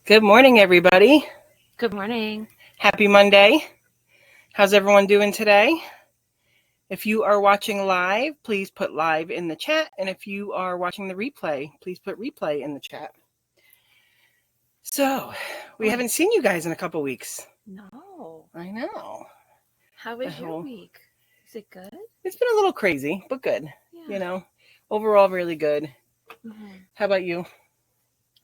Good morning, everybody. Good morning. Happy Monday. How's everyone doing today? If you are watching live, please put live in the chat. And if you are watching the replay, please put replay in the chat. So, we haven't seen you guys in a couple weeks. No. I know. How was your week? Is it good? It's been a little crazy, but good. Yeah. You know, overall really good. Mm-hmm. How about you?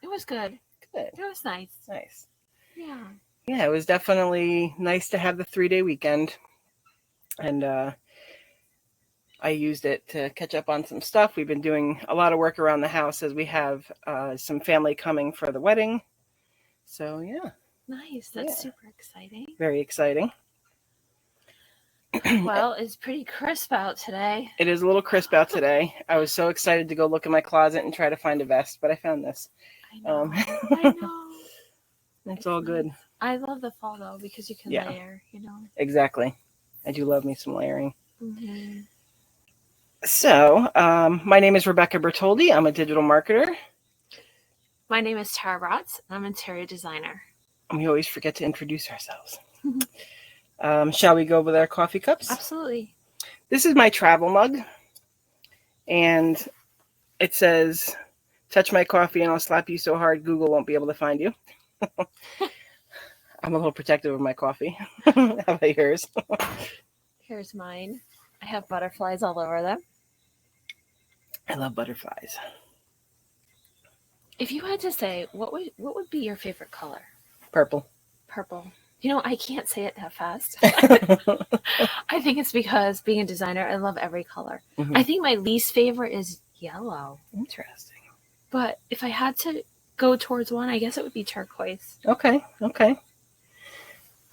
It was good. Good. It was nice. Nice. Yeah. Yeah, it was definitely nice to have the 3-day weekend. And I used it to catch up on some stuff. We've been doing a lot of work around the house as we have some family coming for the wedding. So, yeah. Nice. That's super exciting. Very exciting. Well, it's pretty crisp out today. It is a little crisp out today. I was so excited to go look in my closet and try to find a vest, but I found this. I know. I know. It's all good. I love the fall, though, because you can layer, you know. Exactly. I do love me some layering. Mm-hmm. So, my name is Rebecca Bertoldi. I'm a digital marketer. My name is Tara Braatz. I'm an interior designer. And we always forget to introduce ourselves. Shall we go with our coffee cups? Absolutely. This is my travel mug. And it says, "Touch my coffee and I'll slap you so hard Google won't be able to find you." I'm a little protective of my coffee. How about yours? Here's mine. I have butterflies all over them. I love butterflies. If you had to say, what would be your favorite color? Purple. Purple. You know, I can't say it that fast. I think it's because being a designer, I love every color. Mm-hmm. I think my least favorite is yellow. Interesting. But if I had to go towards one, I guess it would be turquoise. Okay.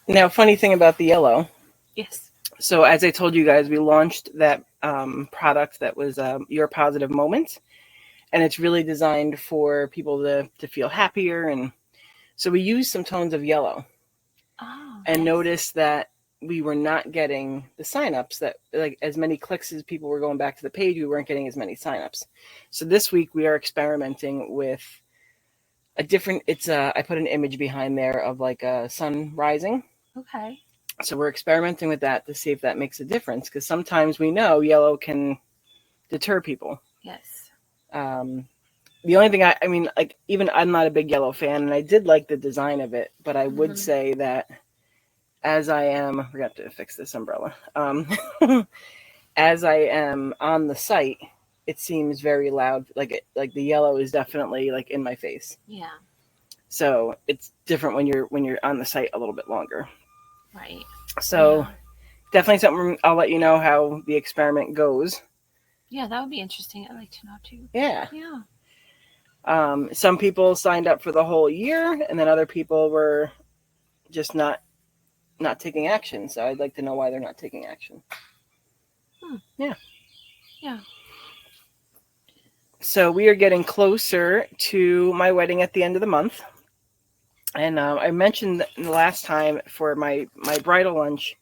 Now, funny thing about the yellow. Yes. So as I told you guys, we launched that product that was Your Positive Moment. And it's really designed for people to feel happier. And so we used some tones of yellow. Oh, and noticed that we were not getting the signups, that like as many clicks as people were going back to the page, we weren't getting as many signups. So this week we are experimenting with a different, I put an image behind there of like a sun rising. Okay. So we're experimenting with that to see if that makes a difference, because sometimes we know yellow can deter people. Yes. The only thing I mean, like, even I'm not a big yellow fan, and I did like the design of it, but I would say that as I am, I forgot to fix this umbrella. As I am on the site, it seems very loud. Like the yellow is definitely like in my face. Yeah. So it's different when you're on the site a little bit longer. Right. So definitely something. I'll let you know how the experiment goes. Yeah, that would be interesting. I'd like to know too. Yeah. Yeah. Some people signed up for the whole year, and then other people were just not taking action. So I'd like to know why they're not taking action. Yeah. So we are getting closer to my wedding at the end of the month. And I mentioned the last time for my bridal lunch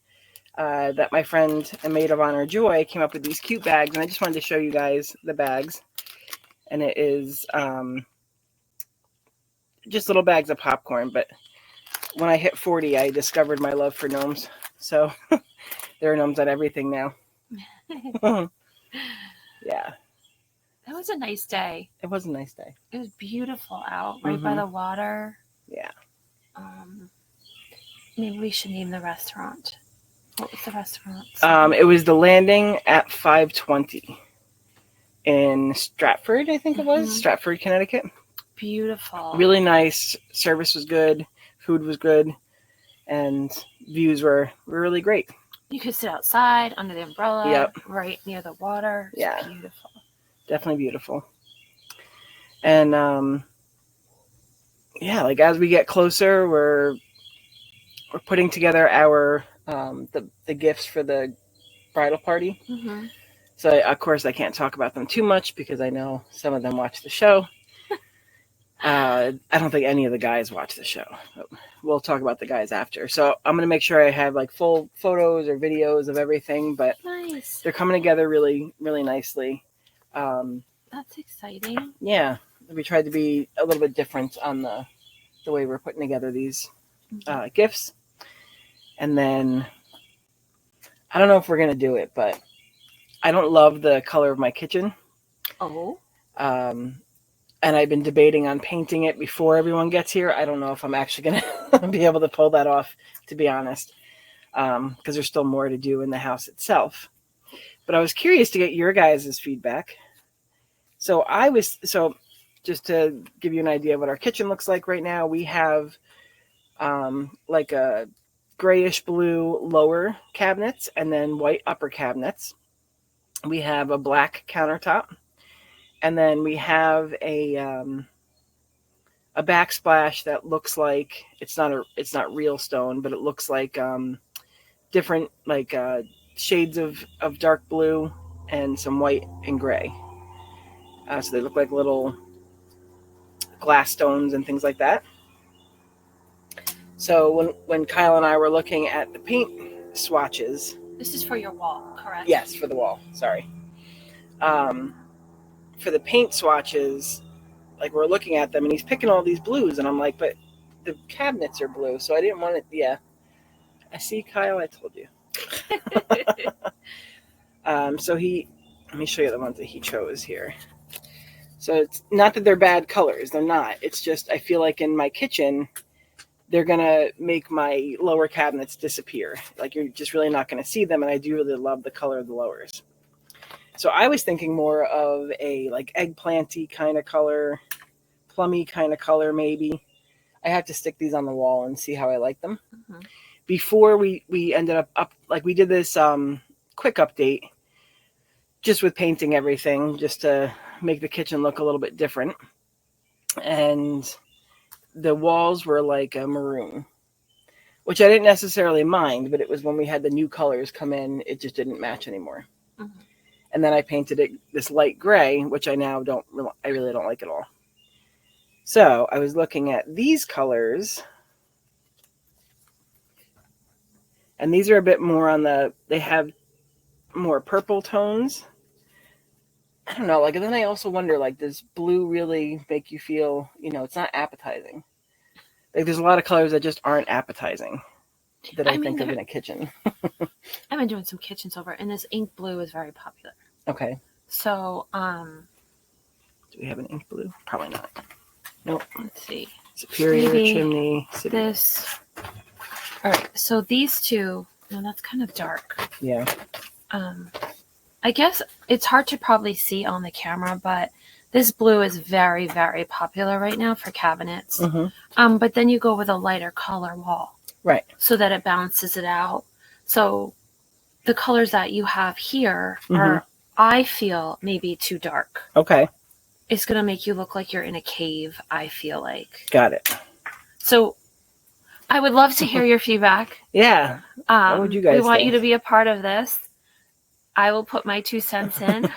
that my friend and maid of honor, Joy, came up with these cute bags. And I just wanted to show you guys the bags. And it is just little bags of popcorn. But when I hit 40, I discovered my love for gnomes. So there are gnomes at everything now. Yeah. That was a nice day. It was a nice day. It was beautiful out, right by the water. Yeah. Maybe we should name the restaurant. What was the restaurant? It was the Landing at 520 in Stratford, I think it was. Stratford, Connecticut. Beautiful. Really nice. Service was good. Food was good. And views were really great. You could sit outside under the umbrella. Yep. Right near the water. It's beautiful. Definitely beautiful. And like as we get closer, we're putting together our the gifts for the bridal party. Mm-hmm. So of course I can't talk about them too much because I know some of them watch the show. I don't think any of the guys watch the show. We'll talk about the guys after. So I'm going to make sure I have like full photos or videos of everything, but nice. They're coming together really, really nicely. That's exciting. Yeah. We tried to be a little bit different on the the way we're putting together these gifts. And then I don't know if we're going to do it, but I don't love the color of my kitchen. Oh. And I've been debating on painting it before everyone gets here. I don't know if I'm actually going to be able to pull that off, to be honest, because there's still more to do in the house itself. But I was curious to get your guys' feedback. So just to give you an idea of what our kitchen looks like right now, we have like a grayish blue lower cabinets and then white upper cabinets. We have a black countertop. And then we have a backsplash that looks like it's not real stone, but it looks like different like shades of dark blue and some white and gray. So they look like little glass stones and things like that. So when Kyle and I were looking at the paint swatches, this is for your wall, correct? Yes, for the wall. Sorry. For the paint swatches, like we're looking at them and he's picking all these blues and I'm like, but the cabinets are blue, so I didn't want it. Yeah, I see, Kyle, I told you. So let me show you the ones that he chose here. So it's not that they're bad colors, they're not. It's just I feel like in my kitchen they're gonna make my lower cabinets disappear. Like you're just really not gonna see them, and I do really love the color of the lowers. So I was thinking more of a like eggplanty kind of color, plummy kind of color maybe. I have to stick these on the wall and see how I like them. Mm-hmm. Before we ended up like we did this quick update just with painting everything just to make the kitchen look a little bit different. And the walls were like a maroon, which I didn't necessarily mind, but it was when we had the new colors come in, it just didn't match anymore. Mm-hmm. And then I painted it this light gray, which I really don't like at all. So I was looking at these colors, and these are a bit more they have more purple tones. I don't know, like, and then I also wonder, like, does blue really make you feel, it's not appetizing? Like, there's a lot of colors that just aren't appetizing that I think of in a kitchen. I've been doing some kitchens over, and this ink blue is very popular. Okay. So, do we have an ink blue? Probably not. Nope. Let's see. Superior, maybe chimney. This. All right. So these two. No, that's kind of dark. Yeah. I guess it's hard to probably see on the camera, but this blue is very, very popular right now for cabinets. Mm-hmm. But then you go with a lighter color wall. Right. So that it balances it out. So the colors that you have here are, I feel, maybe too dark. Okay. It's going to make you look like you're in a cave, I feel like. Got it. So I would love to hear your feedback. Yeah. What would you guys think? We want you to be a part of this. I will put my 2 cents in.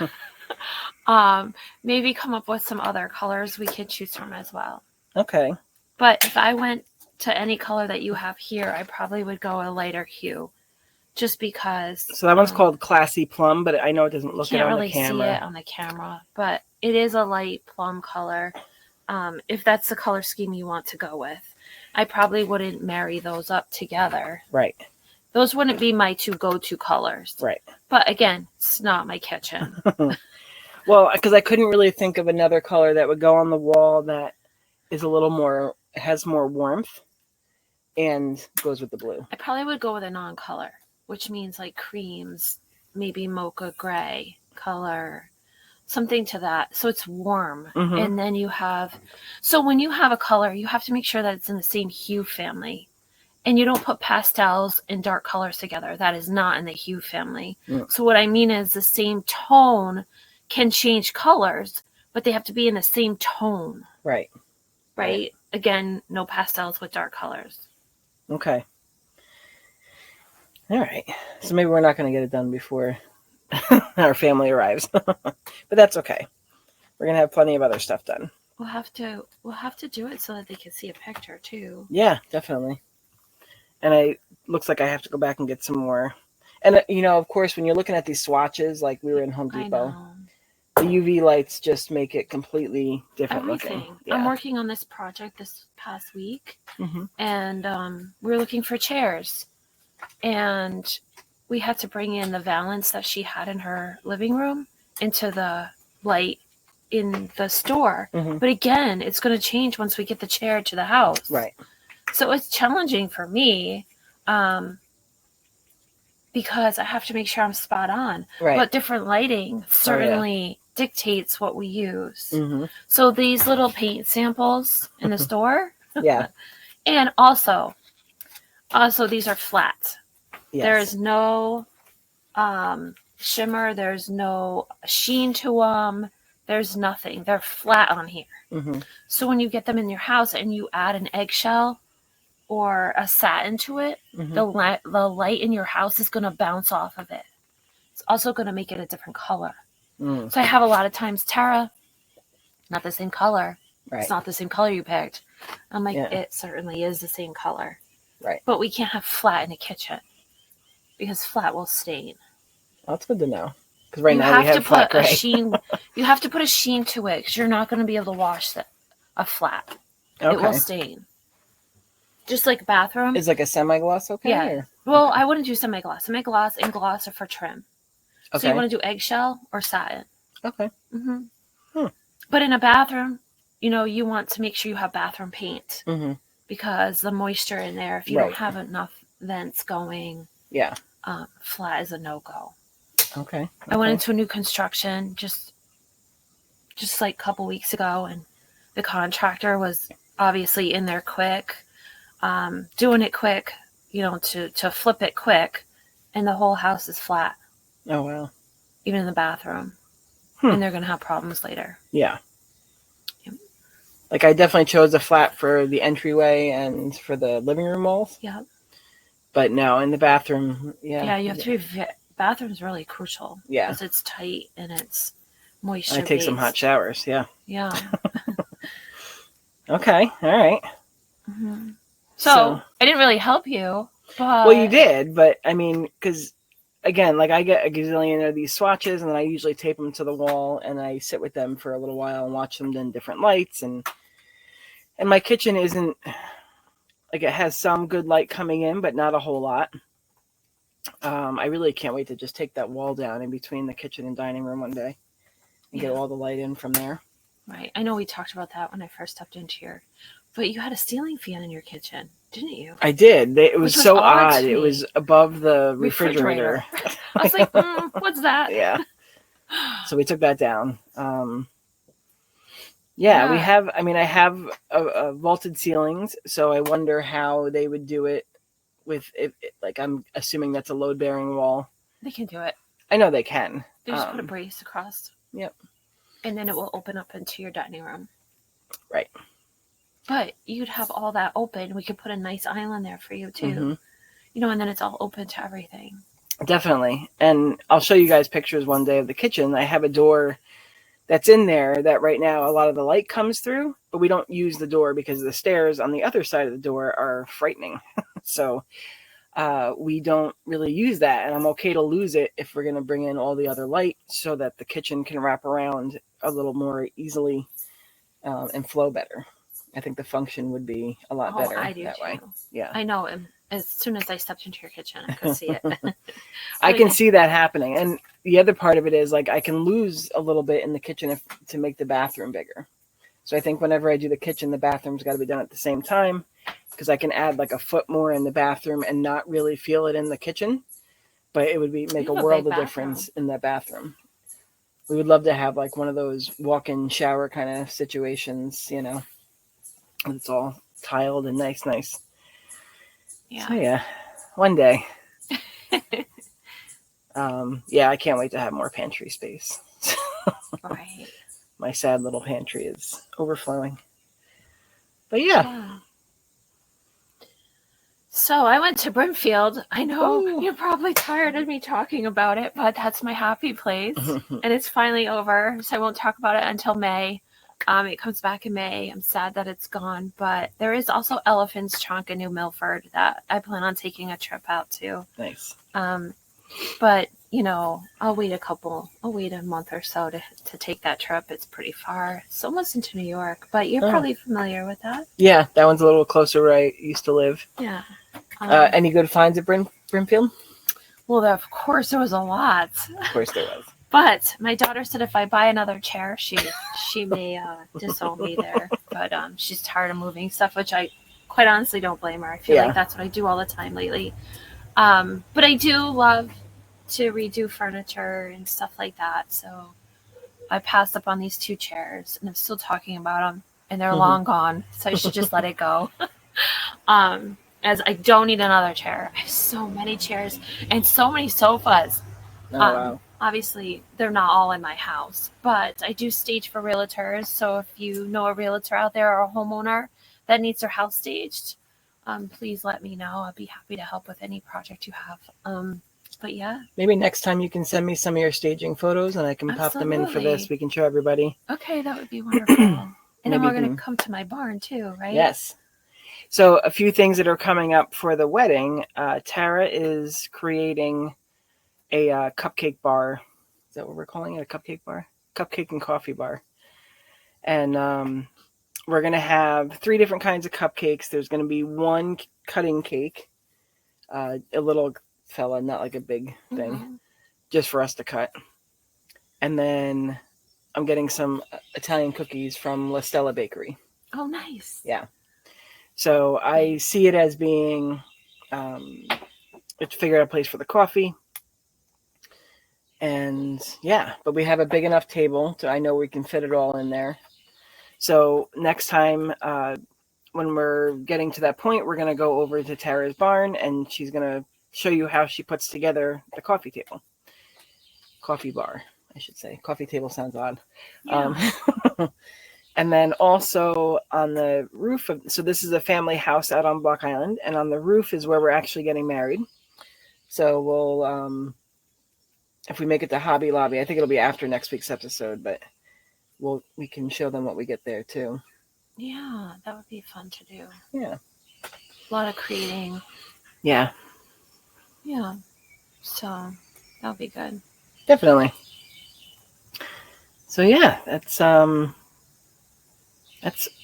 Maybe come up with some other colors we could choose from as well. Okay. But if I went to any color that you have here, I probably would go a lighter hue. Just because. So that one's called Classy Plum, but I know it doesn't look it on really the camera. See it on the camera, but it is a light plum color. If that's the color scheme you want to go with, I probably wouldn't marry those up together. Right. Those wouldn't be my 2 go-to colors. Right. But again, it's not my kitchen. Well, because I couldn't really think of another color that would go on the wall that is a little more, has more warmth and goes with the blue. I probably would go with a non-color, which means like creams, maybe mocha gray color, something to that. So it's warm. Mm-hmm. And then so when you have a color, you have to make sure that it's in the same hue family. And you don't put pastels and dark colors together. That is not in the hue family. Mm. So what I mean is the same tone can change colors, but they have to be in the same tone. Right. Right? Again, no pastels with dark colors. Okay. All right. So maybe we're not going to get it done before our family arrives. But that's okay. We're going to have plenty of other stuff done. We'll have to do it so that they can see a picture too. Yeah, definitely. And looks like I have to go back and get some more. And, of course, when you're looking at these swatches, like we were in Home Depot, the UV lights just make it completely different looking. Yeah. I'm working on this project this past week, and we were looking for chairs, and we had to bring in the valance that she had in her living room into the light in the store. But again, it's going to change once we get the chair to the house. Right. So it's challenging for me because I have to make sure I'm spot on. Right. But different lighting certainly dictates what we use. So these little paint samples in the store. Yeah. And also these are flat. Yes. There is no shimmer. There's no sheen to them. There's nothing. They're flat on here. So when you get them in your house and you add an eggshell or a satin to it, the light in your house is going to bounce off of it. It's also going to make it a different color. So I have a lot of times, Tara, not the same color. Right. It's not the same color you picked. I'm like, it certainly is the same color. Right. But we can't have flat in the kitchen because flat will stain. Well, that's good to know. Because right now we have flat gray. You have to put a sheen to it because you're not going to be able to wash a flat. Okay. It will stain. Just like bathroom. Is like a semi-gloss okay? Yeah. Or? Well, I wouldn't do semi-gloss. Semi-gloss and gloss are for trim. Okay. So you want to do eggshell or satin. Okay. But in a bathroom, you want to make sure you have bathroom paint. Because the moisture in there, if you don't have enough vents going, flat is a no-go. Okay. I went into a new construction just like a couple weeks ago, and the contractor was obviously in there quick, doing it quick, to flip it quick, and the whole house is flat. Oh, wow. Even in the bathroom. And they're going to have problems later. Yeah. Yep. Like, I definitely chose a flat for the entryway and for the living room walls. Yeah. But no, in the bathroom, Yeah, you have to be... Bathroom's really crucial. Yeah. Because it's tight and it's moisture. I take some hot showers, yeah. Yeah. Okay, all right. So, I didn't really help you, but... Well, you did, but, I mean, because, again, like, I get a gazillion of these swatches, and then I usually tape them to the wall, and I sit with them for a little while and watch them in different lights, and my kitchen isn't... Like, it has some good light coming in, but not a whole lot. I really can't wait to just take that wall down in between the kitchen and dining room one day and get all the light in from there. Right. I know we talked about that when I first stepped into here, but you had a ceiling fan in your kitchen, didn't you? I did. It was so odd. It was above the refrigerator. I was like, what's that? Yeah. So we took that down. Yeah, we have, I have a vaulted ceilings, so I wonder how they would do it with it. Like, I'm assuming that's a load-bearing wall. They can do it. I know they can. They just put a brace across. Yep. And then it will open up into your dining room. Right. But you'd have all that open. We could put a nice island there for you, too. And then it's all open to everything. Definitely. And I'll show you guys pictures one day of the kitchen. I have a door that's in there that right now a lot of the light comes through, but we don't use the door because the stairs on the other side of the door are frightening. So we don't really use that, and I'm okay to lose it if we're going to bring in all the other light so that the kitchen can wrap around a little more easily and flow better. I think the function would be a lot better that way. Yeah, I know. As soon as I stepped into your kitchen, I could see it. I can see that happening. And the other part of it is, like, I can lose a little bit in the kitchen to make the bathroom bigger. So I think whenever I do the kitchen, the bathroom's got to be done at the same time, because I can add like a foot more in the bathroom and not really feel it in the kitchen, but it would make a world of difference in that bathroom. We would love to have like one of those walk-in shower kind of situations, it's all tiled and nice. Yeah. So yeah, one day. I can't wait to have more pantry space. Right. My sad little pantry is overflowing. But yeah. So I went to Brimfield. I know you're probably tired of me talking about it, but that's my happy place. And it's finally over, so I won't talk about it until May. It comes back in May. I'm sad that it's gone, but there is also Elephant's Trunk in New Milford that I plan on taking a trip out to. Nice. But I'll wait a month or so to take that trip. It's pretty far. It's almost into New York, but you're probably familiar with that. Yeah, that one's a little closer where I used to live. Yeah. Any good finds at Brimfield? Well, of course there was a lot. Of course there was. But my daughter said if I buy another chair, she may disown me there. But she's tired of moving stuff, which I quite honestly don't blame her. I feel like that's what I do all the time lately. But I do love to redo furniture and stuff like that. So I passed up on these 2 chairs, and I'm still talking about them, and they're long gone. So I should just let it go. As I don't need another chair. I have so many chairs and so many sofas. Oh, wow. Obviously, they're not all in my house, but I do stage for realtors. So if you know a realtor out there or a homeowner that needs their house staged, please let me know. I'd be happy to help with any project you have. But yeah. Maybe next time you can send me some of your staging photos and I can pop them in for this. We can show everybody. Okay, that would be wonderful. And then we're going to come to my barn too, right? Yes. So a few things that are coming up for the wedding. Tara is creating a cupcake bar. Is that what we're calling it? A cupcake bar? Cupcake and coffee bar. And we're going to have 3 different kinds of cupcakes. There's going to be one cutting cake, a little fella, not like a big thing, just for us to cut. And then I'm getting some Italian cookies from La Stella Bakery. Oh, nice. Yeah. So I see it as being, it's figured out a place for the coffee. And yeah, but we have a big enough table I know we can fit it all in there. So next time, when we're getting to that point, we're going to go over to Tara's barn and she's going to show you how she puts together the coffee table. Coffee bar, I should say. Coffee table sounds odd. Yeah. And then also on the roof so this is a family house out on Block Island, and on the roof is where we're actually getting married. So we'll, if we make it to Hobby Lobby, I think it'll be after next week's episode, but we can show them what we get there too. Yeah, that would be fun to do. Yeah. A lot of creating. Yeah. Yeah. So that would be good. Definitely. So yeah, that's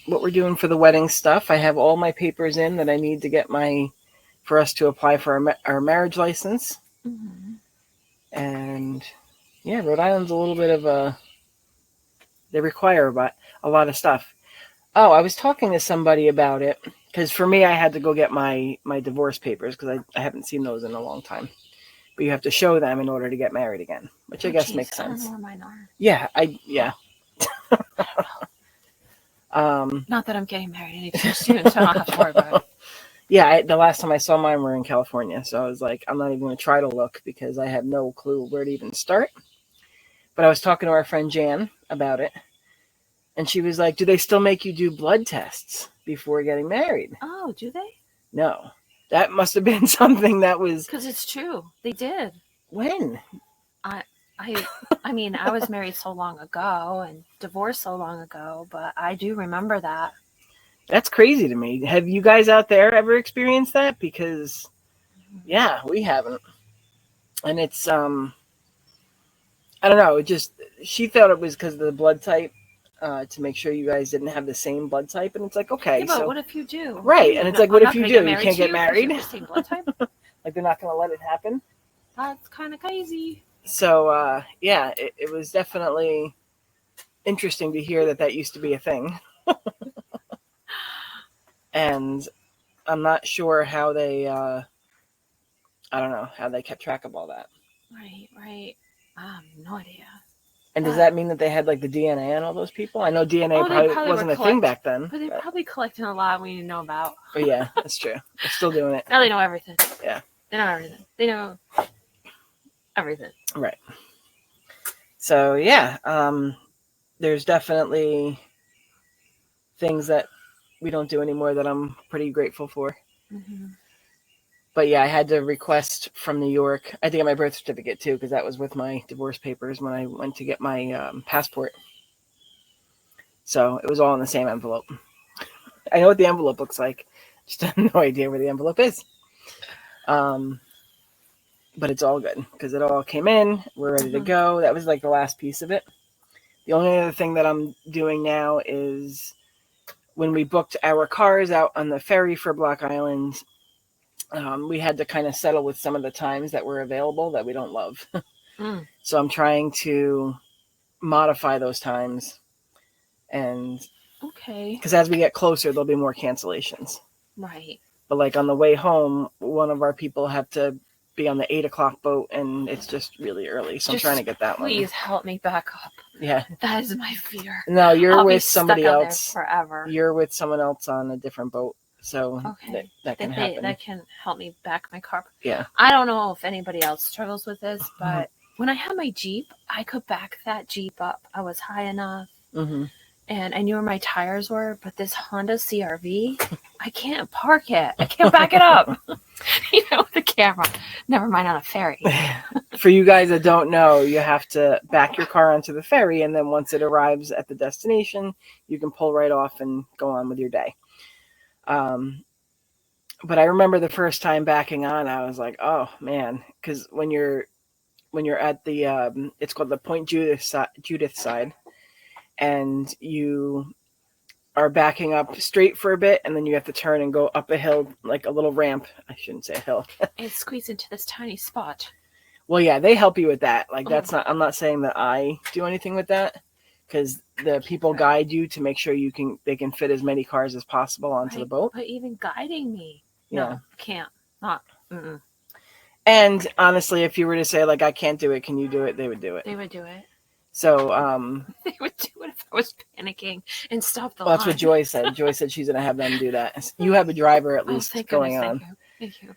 what we're doing for the wedding stuff. I have all my papers in that I need to get for us to apply for our marriage license. Mm-hmm. And yeah, Rhode Island's a little bit of they require a lot of stuff. Oh, I was talking to somebody about it because for me, I had to go get my divorce papers because I haven't seen those in a long time. But you have to show them in order to get married again, which I guess makes sense. I don't know where mine are. Yeah, Not that I'm getting married anytime soon, so I don't have to worry about it. Yeah, the last time I saw mine were in California, so I was like, I'm not even going to try to look because I have no clue where to even start. But I was talking to our friend Jan about it, and she was like, do they still make you do blood tests before getting married? Oh, do they? No. That must have been something that was... Because it's true. They did. When? I mean, I was married so long ago and divorced so long ago, but I do remember that. That's crazy to me. Have you guys out there ever experienced that? Because, yeah, we haven't. And it's, I don't know. She thought it was because of the blood type, to make sure you guys didn't have the same blood type. And it's like, okay. Yeah, but what if you do? Right. And it's like, what if you do? You can't get married? The same blood type? Like, they're not going to let it happen? That's kind of crazy. So, yeah, it was definitely interesting to hear that used to be a thing. And I'm not sure how they, I don't know, how they kept track of all that. Right. I have no idea. And does that mean that they had, like, the DNA on all those people? I know DNA probably wasn't a thing back then. But they're probably collecting a lot we didn't know about. But yeah, that's true. They're still doing it. Now they know everything. Yeah. They know everything. They know everything. Right. So, yeah, there's definitely things that we don't do anymore that I'm pretty grateful for. Mm-hmm. But yeah, I had to request from New York. I had to get my birth certificate too, because that was with my divorce papers when I went to get my passport. So it was all in the same envelope. I know what the envelope looks like. Just have no idea where the envelope is. but it's all good because it all came in. We're ready to go. That was like the last piece of it. The only other thing that I'm doing now is when we booked our cars out on the ferry for Block Island, we had to kind of settle with some of the times that were available that we don't love. So I'm trying to modify those times, and because as we get closer, there'll be more cancellations. Right. But like on the way home, one of our people had to be on the 8:00 boat, and it's just really early. So I'm trying to get that one. Please help me back up. Yeah, that is my fear. No, you're with somebody else forever. You're with someone else on a different boat, so that can happen. That can help me back my car. Yeah, I don't know if anybody else struggles with this, but when I had my Jeep, I could back that Jeep up. I was high enough. And I knew where my tires were, but this Honda CRV, I can't park it. I can't back it up. The camera. Never mind on a ferry. For you guys that don't know, you have to back your car onto the ferry, and then once it arrives at the destination, you can pull right off and go on with your day. But I remember the first time backing on, I was like, oh man, because when you're at the it's called the Point Judith side, and you are backing up straight for a bit, and then you have to turn and go up a hill, like a little ramp. I shouldn't say a hill. And squeeze into this tiny spot. Well, yeah, they help you with that. Like I'm not saying that I do anything with that, because the people guide you to make sure they can fit as many cars as possible onto the boat. But even guiding me, no, can't. Not. Mm-mm. And honestly, if you were to say like I can't do it, can you do it? They would do it. They would do it. So they would do it if I was panicking and stop the line. That's what Joy said. Joy said she's gonna have them do that. You have a driver at least going on. Thank you.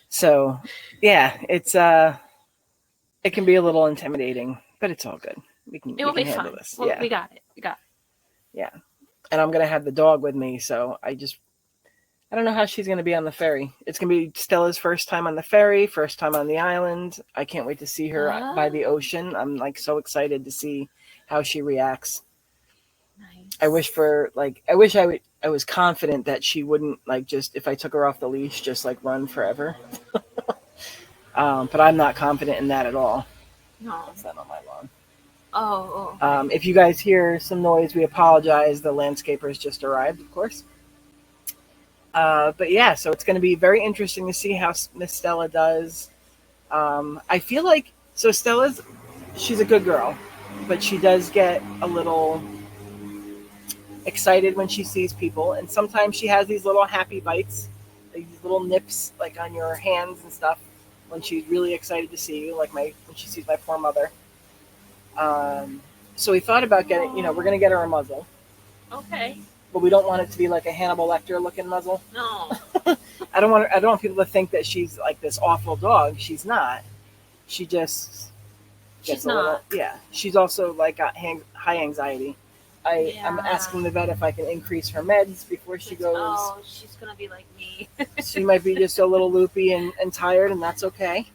So yeah, it's it can be a little intimidating, but it's all good. We can handle fun. This. Well, we got it. Yeah. And I'm gonna have the dog with me, so I don't know how she's gonna be on the ferry. It's gonna be Stella's first time on the ferry, first time on the island. I can't wait to see her by the ocean. I'm like so excited to see how she reacts. Nice. I wish I was confident that she wouldn't like just if I took her off the leash just like run forever. But I'm not confident in that at all. No, that's not on my lawn. Oh. If you guys hear some noise, we apologize. The landscapers just arrived, of course. But yeah, so it's going to be very interesting to see how Miss Stella does. I feel like she's a good girl, but she does get a little excited when she sees people, and sometimes she has these little happy bites, these little nips like on your hands and stuff when she's really excited to see you, like when she sees my poor mother. So we thought about getting, we're going to get her a muzzle. Okay. But we don't want it to be like a Hannibal Lecter looking muzzle. No. I don't want people to think that she's like this awful dog. She's not. She just gets little. Yeah. She's also like got high anxiety. I'm asking the vet if I can increase her meds before she goes. Oh, she's gonna be like me. She might be just a little loopy and tired, and that's okay.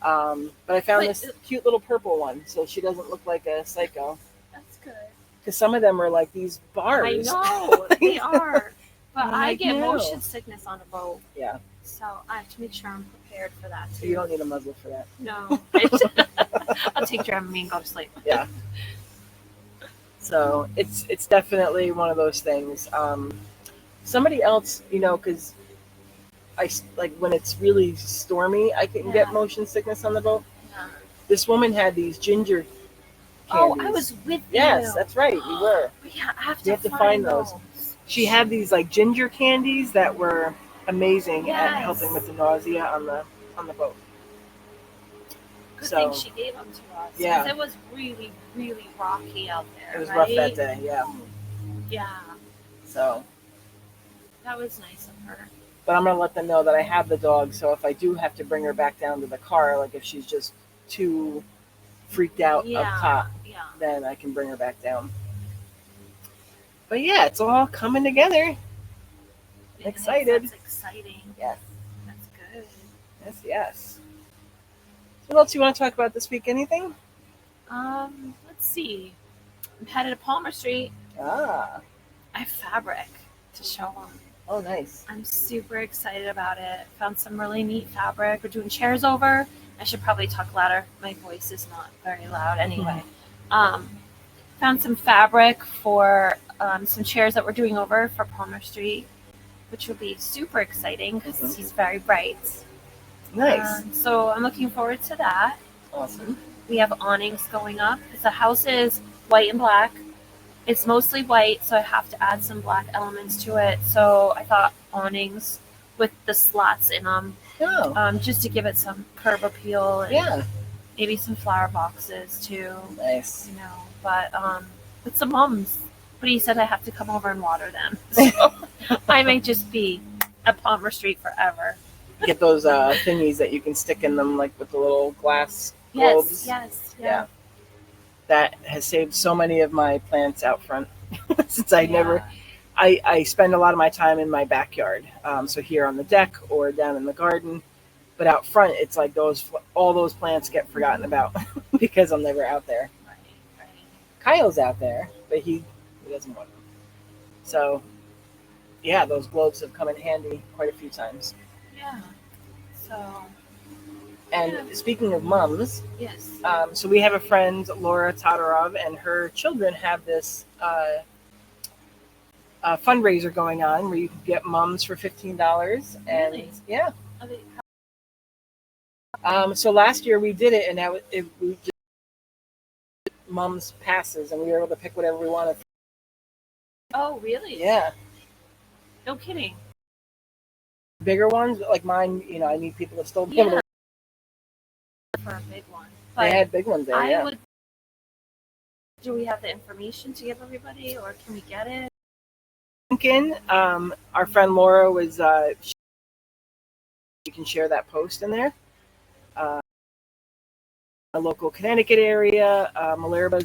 But I found this cute little purple one, so she doesn't look like a psycho. That's good. Because some of them are like these bars. I know, they are. But I get motion sickness on a boat. Yeah. So I have to make sure I'm prepared for that too. You don't need a muzzle for that. No. I'll take Dramamine and go to sleep. Yeah. So it's definitely one of those things. Somebody else, because I like when it's really stormy, I can get motion sickness on the boat. Yeah. This woman had these ginger candies. Oh, I was with you. Yes, that's right. You were. Yeah, I have to find those. She had these like ginger candies that were amazing at helping with the nausea on the boat. Good thing she gave them to us. Yeah. Because it was really, really rocky out there. It was rough that day, yeah. Yeah. So. That was nice of her. But I'm going to let them know that I have the dog, so if I do have to bring her back down to the car, like if she's just too freaked out up top, then I can bring her back down. But yeah, it's all coming together. Excited. That's exciting. Yes. That's good. Yes. So what else you want to talk about this week? Anything? Let's see. I'm headed to Palmer Street. Ah. I have fabric to show them. Oh, nice. I'm super excited about it. Found some really neat fabric. We're doing chairs over. I should probably talk louder. My voice is not very loud anyway. Found some fabric for some chairs that we're doing over for Palmer Street, which will be super exciting because he's very bright. Nice. So I'm looking forward to that. Awesome. We have awnings going up because the house is white and black. It's mostly white, so I have to add some black elements to it. So I thought awnings with the slots in them, just to give it some curb appeal. And maybe some flower boxes too. Nice. You know, but with some mums. But he said I have to come over and water them. So I may just be at Palmer Street forever. Get those thingies that you can stick in them, like with the little glass globes. Yes. Yeah. That has saved so many of my plants out front since I spend a lot of my time in my backyard. So here on the deck or down in the garden, but out front, it's like all those plants get forgotten about because I'm never out there. Right. Kyle's out there, but he doesn't want them. So yeah, those globes have come in handy quite a few times. Yeah. So. And speaking of mums, yes. So we have a friend, Laura Todorov, and her children have this fundraiser going on where you can get mums for $15. And really? Yeah. So last year we did it, and we just mums passes, and we were able to pick whatever we wanted. Oh, really? Yeah. No kidding. Bigger ones, like mine, I need people to still be able to. For a big one. But they had big ones there, Do we have the information to give everybody, or can we get it? Lincoln, our friend Laura was, you can share that post in there. A local Connecticut area, Malerba